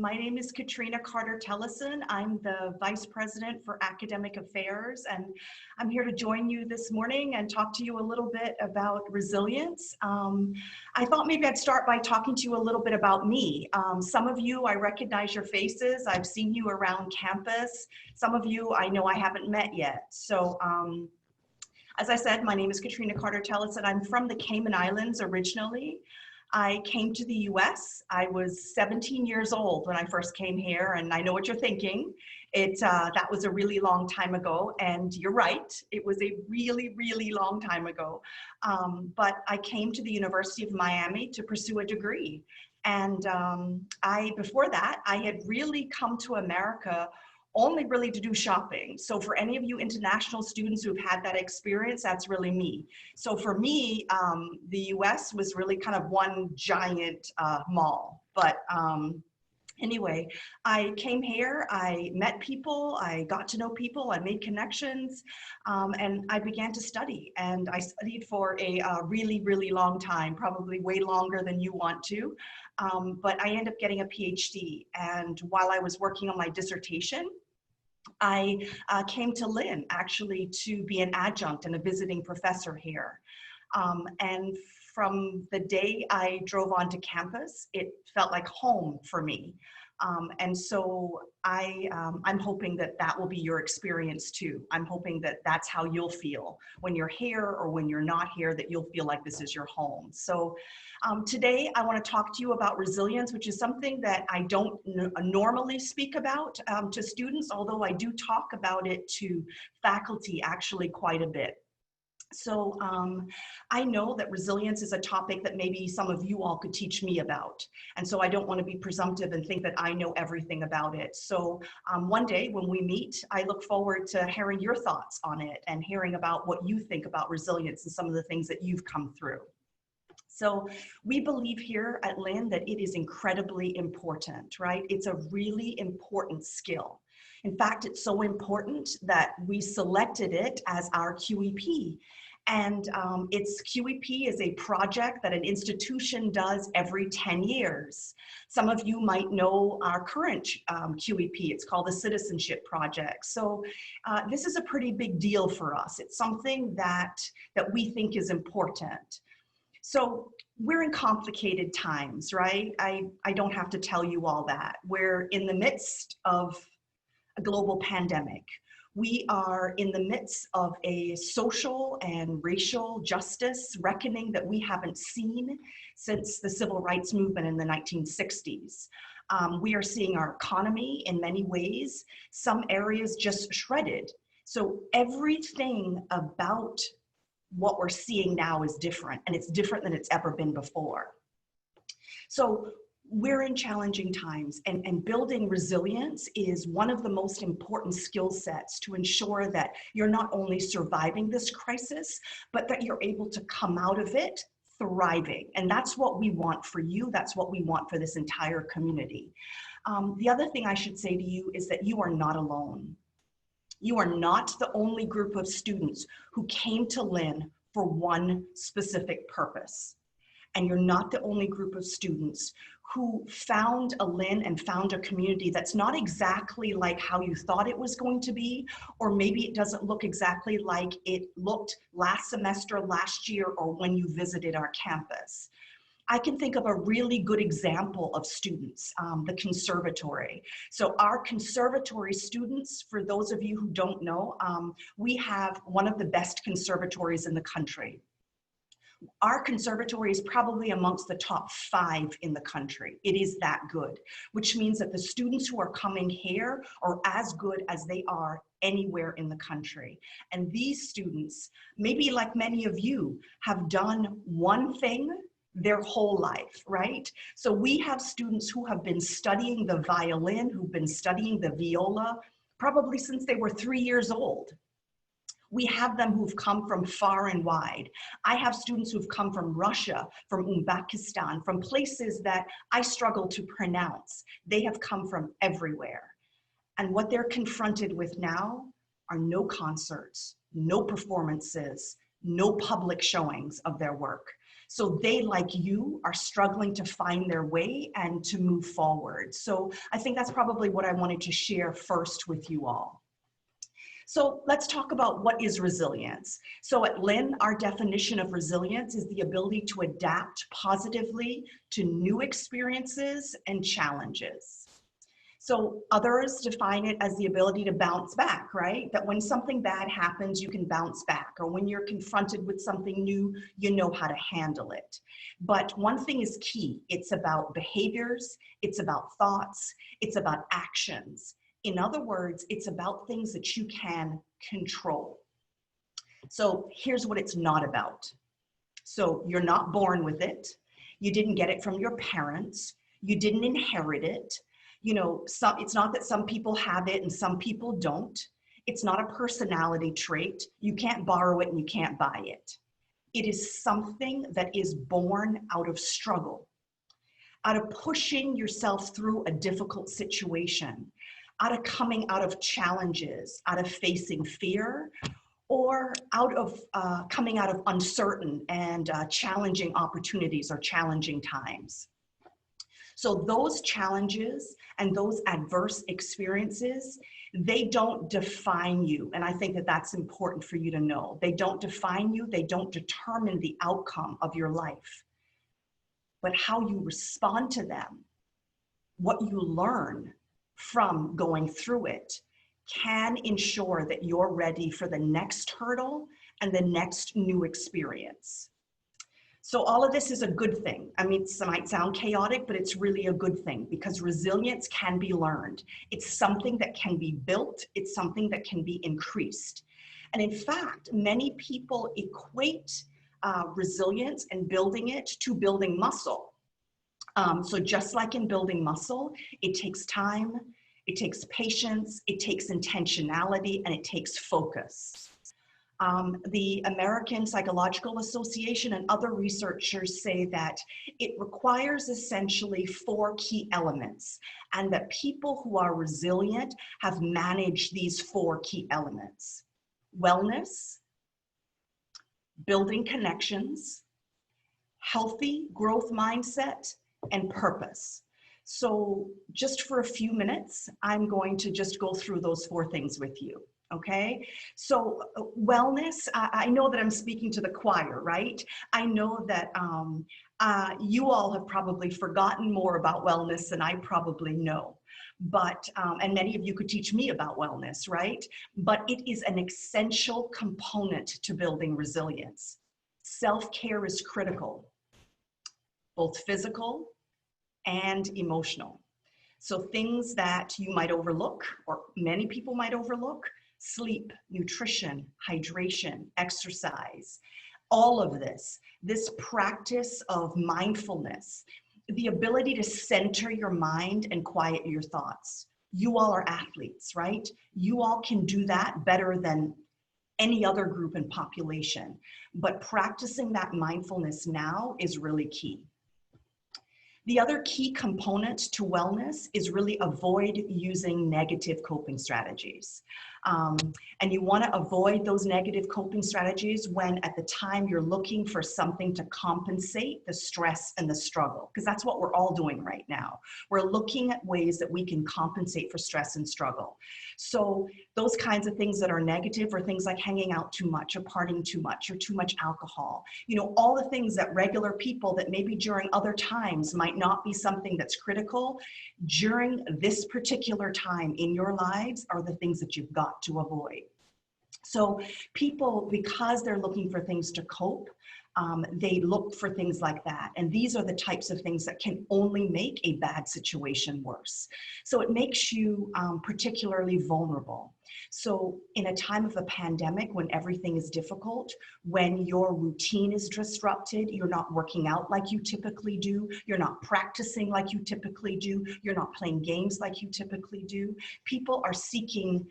My name is Katrina Carter-Tellison. I'm the Vice President for Academic Affairs, and I'm here to join you this morning and talk to you a little bit about resilience. I thought maybe I'd start by talking to you a little bit about me. Some of you, I recognize your faces. I've seen you around campus. Some of you I know I haven't met yet. So as I said, my name is Katrina Carter-Tellison. I'm from the Cayman Islands originally. I came to the US. I was 17 years old when I first came here, and I know what you're thinking. That was a really long time ago, and you're right. It was a really, really long time ago. But I came to the University of Miami to pursue a degree. And before that, I had really come to America only really to do shopping. So for any of you international students who've had that experience, that's really me. So for me, the US was really kind of one giant mall. But anyway, I came here, I met people, I got to know people, I made connections, and I began to study. And I studied for a really, really long time, probably way longer than you want to. But I ended up getting a PhD. And while I was working on my dissertation, I came to Lynn actually to be an adjunct and a visiting professor here. And from the day I drove onto campus, it felt like home for me. And so I'm hoping that that will be your experience too. I'm hoping that that's how you'll feel when you're here or when you're not here, that you'll feel like this is your home. So today I want to talk to you about resilience, which is something that I don't normally speak about to students, although I do talk about it to faculty actually quite a bit. So I know that resilience is a topic that maybe some of you all could teach me about. And so I don't want to be presumptive and think that I know everything about it. So one day when we meet, I look forward to hearing your thoughts on it and hearing about what you think about resilience and some of the things that you've come through. So we believe here at Lynn that it is incredibly important, right? It's a really important skill. In fact, it's so important that we selected it as our QEP. And its QEP is a project that an institution does every 10 years. Some of you might know our current QEP. It's called the Citizenship Project. So this is a pretty big deal for us. It's something that we think is important. So we're in complicated times, right? I don't have to tell you all that. We're in the midst of a global pandemic. We are in the midst of a social and racial justice reckoning that we haven't seen since the civil rights movement in the 1960s. We are seeing our economy in many ways, some areas just shredded. So everything about what we're seeing now is different, and it's different than it's ever been before. So we're in challenging times, and building resilience is one of the most important skill sets to ensure that you're not only surviving this crisis, but that you're able to come out of it thriving. And that's what we want for you. That's what we want for this entire community. The other thing I should say to you is that you are not alone. You are not the only group of students who came to Lynn for one specific purpose. And you're not the only group of students who found a Lynn and found a community that's not exactly like how you thought it was going to be, or maybe it doesn't look exactly like it looked last semester, last year, or when you visited our campus. I can think of a really good example of students, the conservatory. So our conservatory students, for those of you who don't know, we have one of the best conservatories in the country. Our conservatory is probably amongst the top 5 in the country. It is that good, which means that the students who are coming here are as good as they are anywhere in the country. And these students, maybe like many of you, have done one thing their whole life, right? So we have students who have been studying the violin, who've been studying the viola, probably since they were 3 years old. We have them who've come from far and wide. I have students who've come from Russia, from Uzbekistan, from places that I struggle to pronounce. They have come from everywhere. And what they're confronted with now are no concerts, no performances, no public showings of their work. So they, like you, are struggling to find their way and to move forward. So I think that's probably what I wanted to share first with you all. So let's talk about what is resilience. So at Lynn, our definition of resilience is the ability to adapt positively to new experiences and challenges. So others define it as the ability to bounce back, right? That when something bad happens, you can bounce back, or when you're confronted with something new, you know how to handle it. But one thing is key. It's about behaviors, it's about thoughts, it's about actions. In other words, it's about things that you can control. So here's what it's not about. So you're not born with it. You didn't get it from your parents. You didn't inherit it. You know, it's not that some people have it and some people don't. It's not a personality trait. You can't borrow it and you can't buy it. It is something that is born out of struggle, out of pushing yourself through a difficult situation, out of coming out of challenges, out of facing fear, or out of coming out of uncertain and challenging opportunities or challenging times. So those challenges and those adverse experiences, they don't define you. And I think that that's important for you to know. They don't define you. They don't determine the outcome of your life. But how you respond to them, what you learn from going through it, can ensure that you're ready for the next hurdle and the next new experience. So all of this is a good thing. I mean, it might sound chaotic, but it's really a good thing because resilience can be learned. It's something that can be built. It's something that can be increased. And in fact, many people equate resilience and building it to building muscle. So just like in building muscle, it takes time, it takes patience, it takes intentionality, and it takes focus. The American Psychological Association and other researchers say that it requires essentially 4 key elements, and that people who are resilient have managed these 4 key elements: wellness, building connections, healthy growth mindset, and purpose. So just for a few minutes, I'm going to just go through those 4 things with you. Okay, so wellness, I know that I'm speaking to the choir, right? I know that you all have probably forgotten more about wellness than I probably know. But, and many of you could teach me about wellness, right? But it is an essential component to building resilience. Self-care is critical, both physical and emotional. So things that you might overlook, or many people might overlook: sleep, nutrition, hydration, exercise, all of this practice of mindfulness, the ability to center your mind and quiet your thoughts. You all are athletes, right? You all can do that better than any other group in population, but practicing that mindfulness now is really key. The other key component to wellness is really avoid using negative coping strategies. And you want to avoid those negative coping strategies when at the time you're looking for something to compensate the stress and the struggle, because that's what we're all doing right now. We're looking at ways that we can compensate for stress and struggle. So those kinds of things that are negative are things like hanging out too much or partying too much or too much alcohol. You know, all the things that regular people that maybe during other times might not be something that's critical, during this particular time in your lives are the things that you've got to avoid. So people, because they're looking for things to cope, they look for things like that. And these are the types of things that can only make a bad situation worse. So it makes you particularly vulnerable. So in a time of a pandemic, when everything is difficult, when your routine is disrupted, you're not working out like you typically do, you're not practicing like you typically do, you're not playing games like you typically do, people are seeking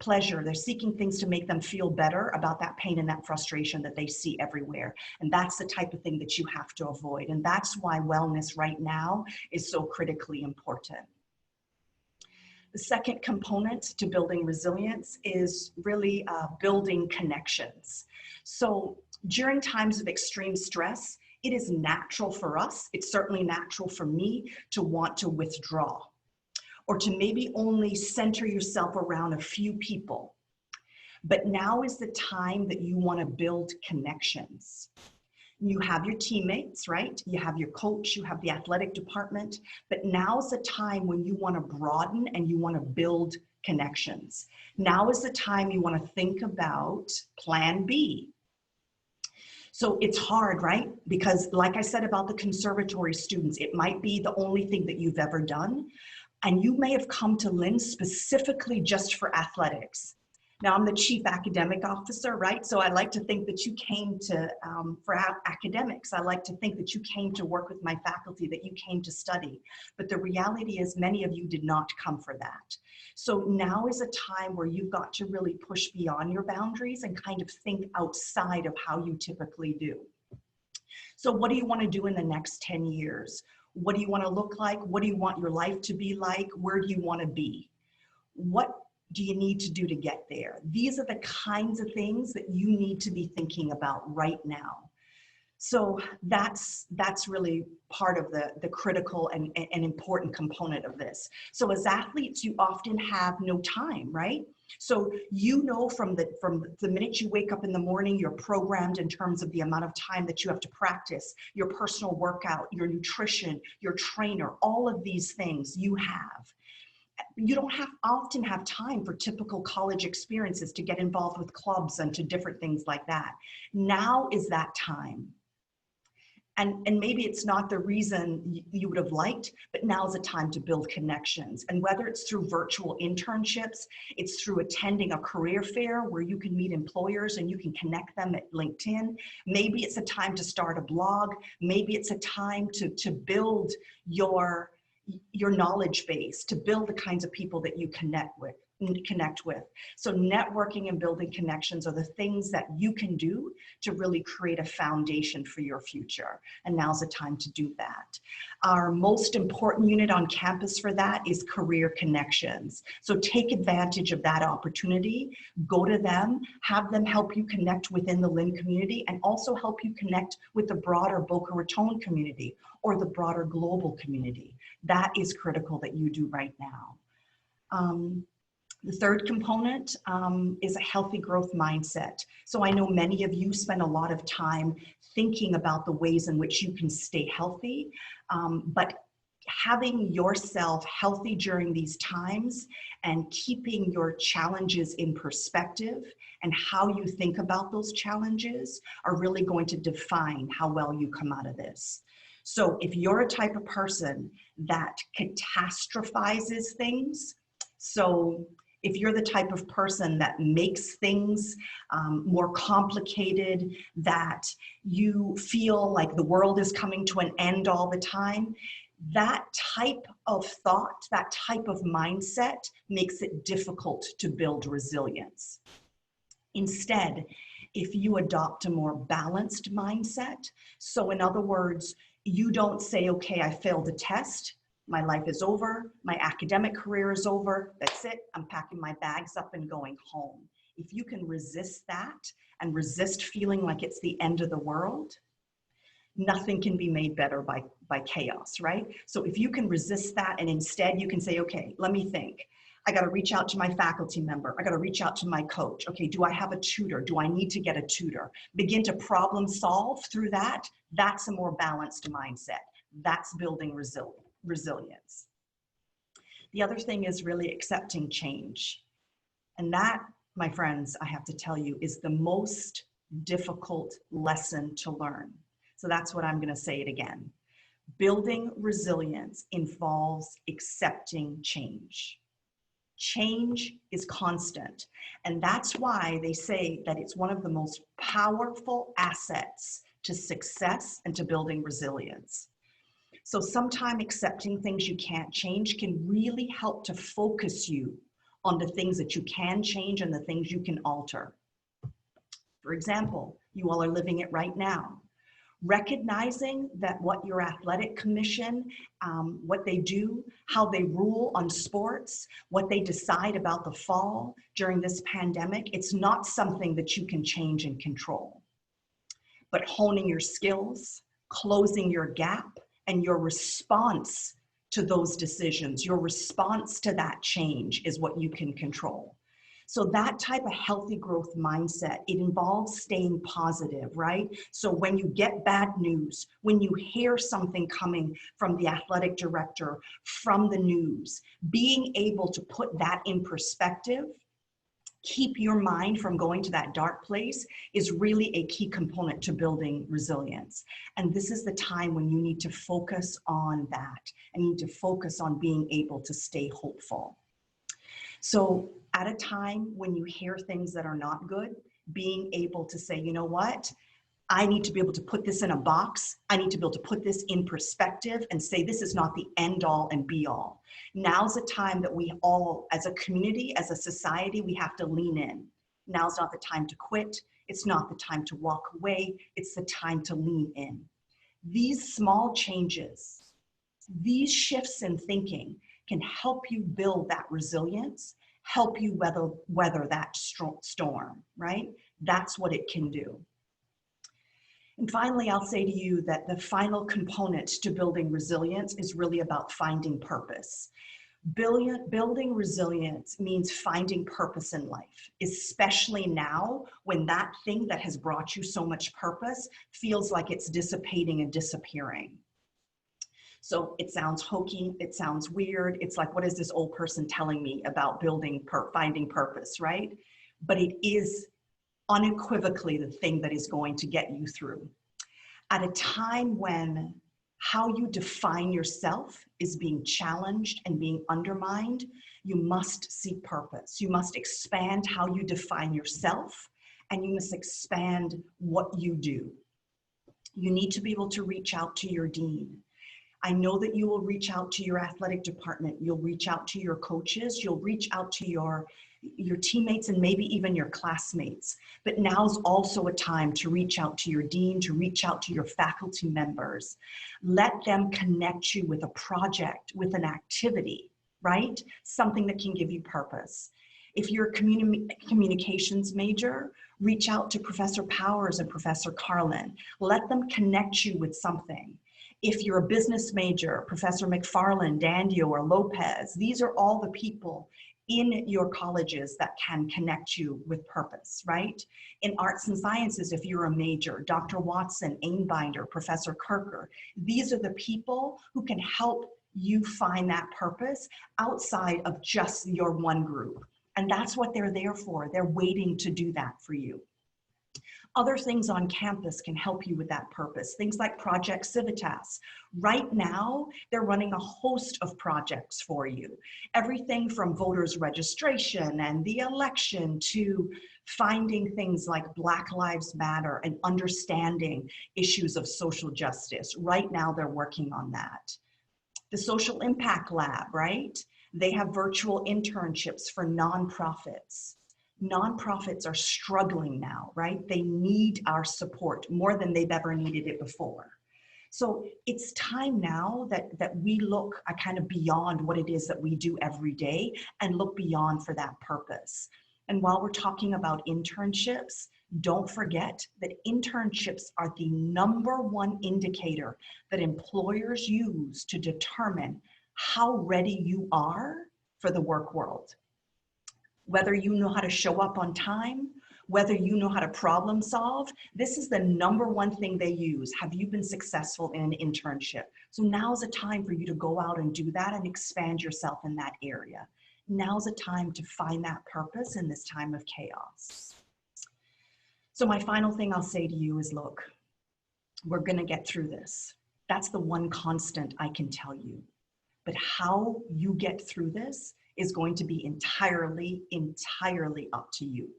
pleasure. They're seeking things to make them feel better about that pain and that frustration that they see everywhere. And that's the type of thing that you have to avoid. And that's why wellness right now is so critically important. The second component to building resilience is really building connections. So during times of extreme stress, it is natural for us, it's certainly natural for me to want to withdraw or to maybe only center yourself around a few people. But now is the time that you want to build connections. You have your teammates, right? You have your coach, you have the athletic department, but now's the time when you want to broaden and you want to build connections. Now is the time you want to think about plan B. So it's hard, right? Because like I said about the conservatory students, it might be the only thing that you've ever done. And you may have come to Lynn specifically just for athletics. Now I'm the chief academic officer, right? So I like to think that you came to, for academics, I like to think that you came to work with my faculty, that you came to study. But the reality is many of you did not come for that. So now is a time where you've got to really push beyond your boundaries and kind of think outside of how you typically do. So what do you want to do in the next 10 years? What do you want to look like? What do you want your life to be like? Where do you want to be? What do you need to do to get there? These are the kinds of things that you need to be thinking about right now. So that's really part of the critical and important component of this. So as athletes, you often have no time, right? So you know from the minute you wake up in the morning, you're programmed in terms of the amount of time that you have to practice, your personal workout, your nutrition, your trainer, all of these things you have. You don't often have time for typical college experiences to get involved with clubs and to different things like that. Now is that time. And maybe it's not the reason you would have liked, but now's the time to build connections. And whether it's through virtual internships, it's through attending a career fair where you can meet employers and you can connect them at LinkedIn. Maybe it's a time to start a blog. Maybe it's a time to build your knowledge base, to build the kinds of people that you connect with. So networking and building connections are the things that you can do to really create a foundation for your future. And now's the time to do that. Our most important unit on campus for that is career connections. So take advantage of that opportunity, go to them, have them help you connect within the Lynn community and also help you connect with the broader Boca Raton community or the broader global community. That is critical that you do right now. The third component is a healthy growth mindset. So I know many of you spend a lot of time thinking about the ways in which you can stay healthy, but having yourself healthy during these times and keeping your challenges in perspective and how you think about those challenges are really going to define how well you come out of this. So if you're a type of person that catastrophizes things, so if you're the type of person that makes things more complicated, that you feel like the world is coming to an end all the time, that type of thought, that type of mindset makes it difficult to build resilience. Instead, if you adopt a more balanced mindset, so in other words, you don't say, okay, I failed a test, my life is over, my academic career is over, that's it, I'm packing my bags up and going home. If you can resist that and resist feeling like it's the end of the world, nothing can be made better by chaos, right? So if you can resist that and instead you can say, okay, let me think. I got to reach out to my faculty member. I got to reach out to my coach. Okay, do I have a tutor? Do I need to get a tutor? Begin to problem solve through that. That's a more balanced mindset. That's building resilience. The other thing is really accepting change. And that, my friends, I have to tell you, is the most difficult lesson to learn. So that's what I'm going to say it again. Building resilience involves accepting change. Change is constant. And that's why they say that it's one of the most powerful assets to success and to building resilience. So sometimes accepting things you can't change can really help to focus you on the things that you can change and the things you can alter. For example, you all are living it right now. Recognizing that what your athletic commission, what they do, how they rule on sports, what they decide about the fall during this pandemic, it's not something that you can change and control. But honing your skills, closing your gap, and your response to those decisions, your response to that change is what you can control. So that type of healthy growth mindset, it involves staying positive, right? So when you get bad news, when you hear something coming from the athletic director, from the news, being able to put that in perspective, keep your mind from going to that dark place, is really a key component to building resilience. And this is the time when you need to focus on that and you need to focus on being able to stay hopeful. So at a time when you hear things that are not good, being able to say, you know what? I need to be able to put this in a box. I need to be able to put this in perspective and say, this is not the end all and be all. Now's the time that we all, as a community, as a society, we have to lean in. Now's not the time to quit. It's not the time to walk away. It's the time to lean in. These small changes, these shifts in thinking can help you build that resilience, help you weather that storm, right? That's what it can do. And finally, I'll say to you that the final component to building resilience is really about finding purpose. Building resilience means finding purpose in life, especially now when that thing that has brought you so much purpose feels like it's dissipating and disappearing. So it sounds hokey, it sounds weird. It's like, what is this old person telling me about finding purpose, right? But it is unequivocally the thing that is going to get you through. At a time when how you define yourself is being challenged and being undermined, you must seek purpose. You must expand how you define yourself, and you must expand what you do. You need to be able to reach out to your dean. I know that you will reach out to your athletic department. You'll reach out to your coaches. You'll reach out to your teammates and maybe even your classmates. But now's also a time to reach out to your dean, to reach out to your faculty members. Let them connect you with a project, with an activity, right? Something that can give you purpose. If you're a communications major, reach out to Professor Powers and Professor Carlin. Let them connect you with something. If you're a business major, Professor McFarland, Dandio, or Lopez, these are all the people in your colleges that can connect you with purpose, right? In arts and sciences, if you're a major, Dr. Watson, Ainbinder, Professor Kirker, these are the people who can help you find that purpose outside of just your one group. And that's what they're there for. They're waiting to do that for you. Other things on campus can help you with that purpose. Things like Project Civitas. Right now, they're running a host of projects for you. Everything from voters registration and the election to finding things like Black Lives Matter and understanding issues of social justice. Right now, they're working on that. The Social Impact Lab, right? They have virtual internships for nonprofits. Nonprofits are struggling now, right? They need our support more than they've ever needed it before. So it's time now that we look kind of beyond what it is that we do every day and look beyond for that purpose. And while we're talking about internships, don't forget that internships are the #1 indicator that employers use to determine how ready you are for the work world. Whether you know how to show up on time, whether you know how to problem solve, this is the #1 thing they use. Have you been successful in an internship? So now's a time for you to go out and do that and expand yourself in that area. Now's a time to find that purpose in this time of chaos. So my final thing I'll say to you is, look, we're gonna get through this. That's the one constant I can tell you. But how you get through this is going to be entirely up to you.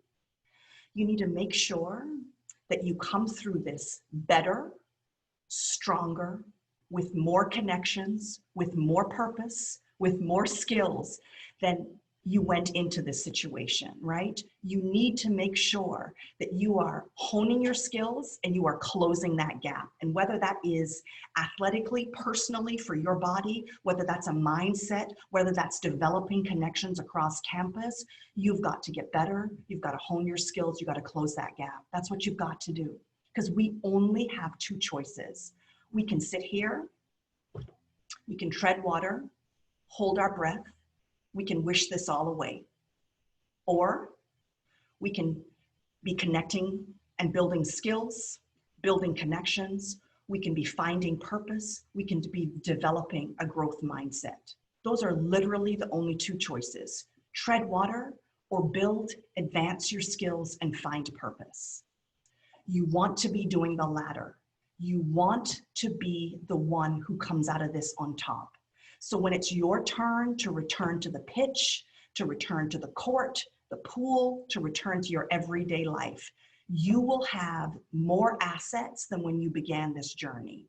You need to make sure that you come through this better, stronger, with more connections, with more purpose, with more skills than you went into this situation, right? You need to make sure that you are honing your skills and you are closing that gap. And whether that is athletically, personally for your body, whether that's a mindset, whether that's developing connections across campus, you've got to get better. You've got to hone your skills. You've got to close that gap. That's what you've got to do, because we only have 2 choices. We can sit here, we can tread water, hold our breath, we can wish this all away. Or we can be connecting and building skills, building connections, we can be finding purpose, we can be developing a growth mindset. Those are literally the only two choices: tread water or build, advance your skills, and find purpose. You want to be doing the latter. You want to be the one who comes out of this on top. So when it's your turn to return to the pitch, to return to the court, the pool, to return to your everyday life, you will have more assets than when you began this journey.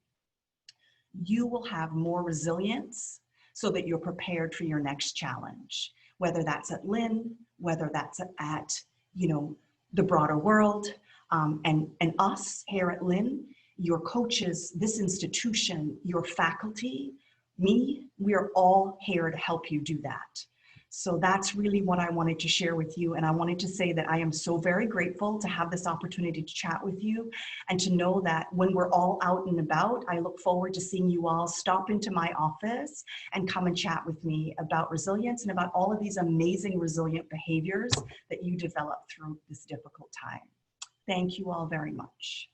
You will have more resilience so that you're prepared for your next challenge, whether that's at Lynn, whether that's at the broader world, and us here at Lynn, your coaches, this institution, your faculty, me, we are all here to help you do that. So that's really what I wanted to share with you. And I wanted to say that I am so very grateful to have this opportunity to chat with you and to know that when we're all out and about, I look forward to seeing you all stop into my office and come and chat with me about resilience and about all of these amazing resilient behaviors that you develop through this difficult time. Thank you all very much.